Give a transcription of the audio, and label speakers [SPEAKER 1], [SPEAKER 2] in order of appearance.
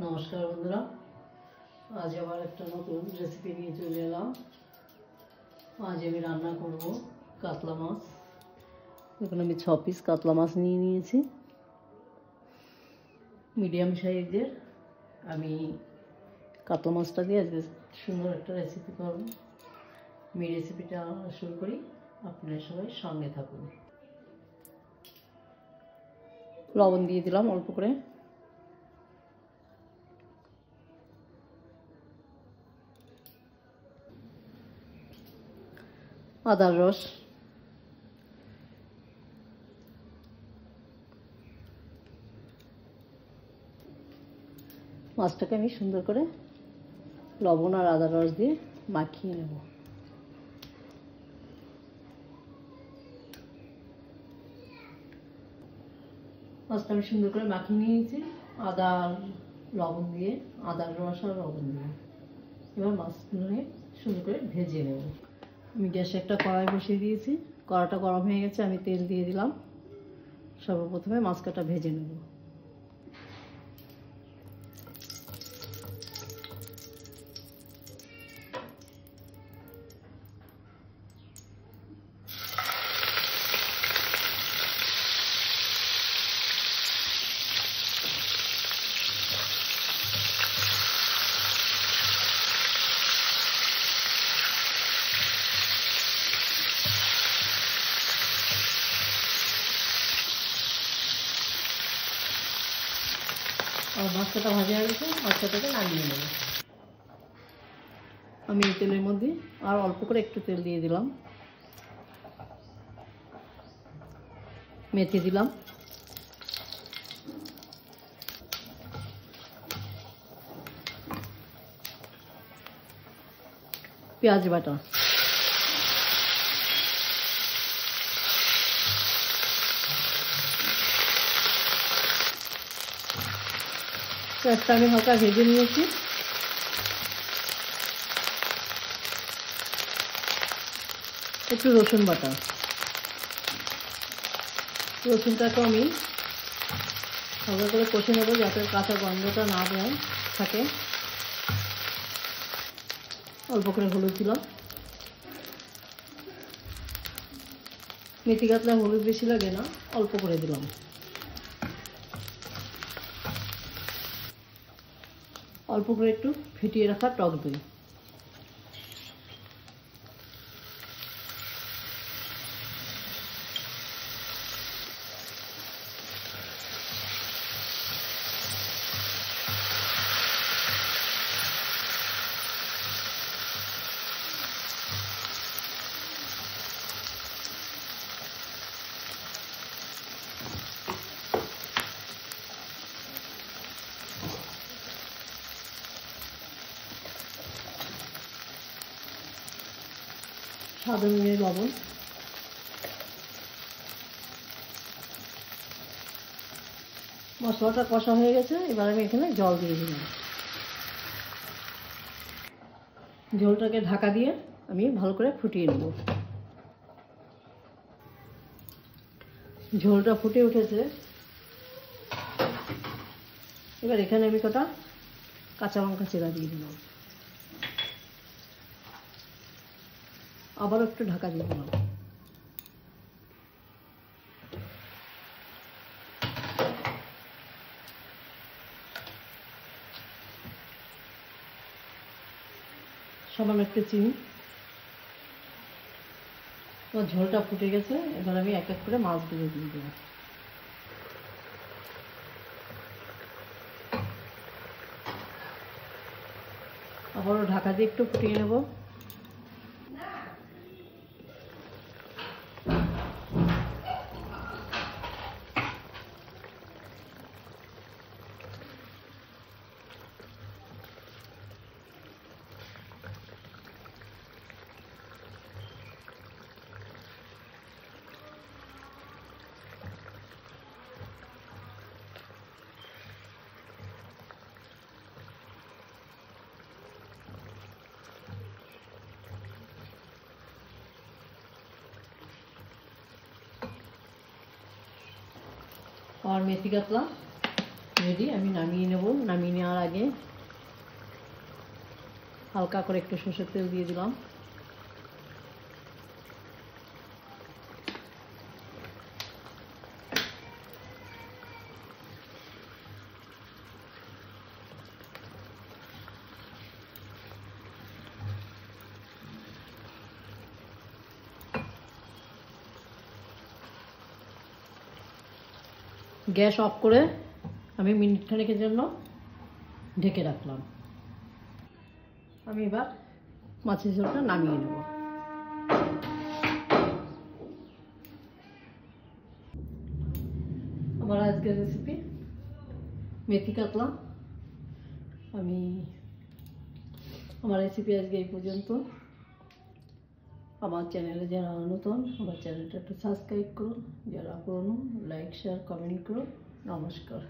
[SPEAKER 1] নমস্কার বন্ধুরা, আজ আবার একটা নতুন রেসিপি নিয়ে চলে এলাম। আজ আমি রান্না করব কাতলা মাছ। এখন আমি 6 পিস কাতলা মাছ নিয়ে নিয়েছি, মিডিয়াম সাইজের। আমি কাতলা মাছটা দিয়ে আজকে সুন্দর একটা রেসিপি করব। আমি রেসিপিটা শুরু করি, আপনারা সবাই সঙ্গে থাকুন। লবণ দিয়ে দিলাম অল্প করে, আদার রস, মাছটাকে আমি সুন্দর করে লবণ আর আদার রস দিয়ে মাখিয়ে নেব। মাছটা আমি সুন্দর করে মাখিয়ে নিয়েছি আদা লবণ দিয়ে, আদার রস আর লবণ দিয়ে। এবার মাছগুলো সুন্দর করে ভেজে নেব। আমি গ্যাসে একটা কড়াই বসিয়ে দিয়েছি, কড়াটা গরম হয়ে গেছে, আমি তেল দিয়ে দিলাম। সর্বপ্রথমে মাছ কাটা ভেজে নেব। আর মাছ কাটা ভাজা হয়ে গেছে, মাছ কাটাকে নামিয়ে নেব। আমি এই তেলের মধ্যে আর অল্প করে একটু তেল দিয়ে দিলাম, মেথি দিলাম, পেঁয়াজ বাটা, পেঁয়াজটা আমি হালকা ভেজে নিয়েছি। একটু রসুন বাটা, রসুনটাকে আমি হালকা করে কষে নেবো যাতে কাঁচা গন্ধটা না থাকে। অল্প করে হলুদ দিলাম, মেথি কাতলায় হলুদ বেশি লাগে না, অল্প করে দিলাম। অল্প করে একটু ফেটিয়ে রাখা টক দই, স্বাদ অনুযায়ী লবণ, মশলাটা কষা হয়ে গেছে। এবার আমি এখানে জল দিয়ে দিলাম। ঝোলটাকে ঢাকা দিয়ে আমি ভালো করে ফুটিয়ে নেব। ঝোলটা ফুটে উঠেছে, এবার এখানে আমি কটা কাঁচা লঙ্কা চেরা দিয়ে দিলাম, আবারও একটু ঢাকা দিয়ে দিলাম। সামান্য একটু চিনি। আমার ঝোলটা ফুটে গেছে, এবার আমি এক এক করে মাছগুলো দিয়ে দেবো। আবারও ঢাকা দিয়ে একটু ফুটিয়ে নেব। और मेथी कातला রেডি। আমি নামিয়ে নেব। নামিয়ে নেওয়ার আগে হালকা করে একটু সরষের তেল দিয়ে দিলাম। গ্যাস অফ করে আমি মিনিট খানেকের জন্য ঢেকে রাখলাম। আমি এবার মাছের ঝোলটা নামিয়ে নেব। আমার আজকের রেসিপি মেথি কাতলা। আমার রেসিপি আজকে এই পর্যন্ত। আমার চ্যানেলে যারা নতুন, আমার চ্যানেলটা একটু সাবস্ক্রাইব করো, যারা পুরনো লাইক শেয়ার কমেন্ট করো। নমস্কার।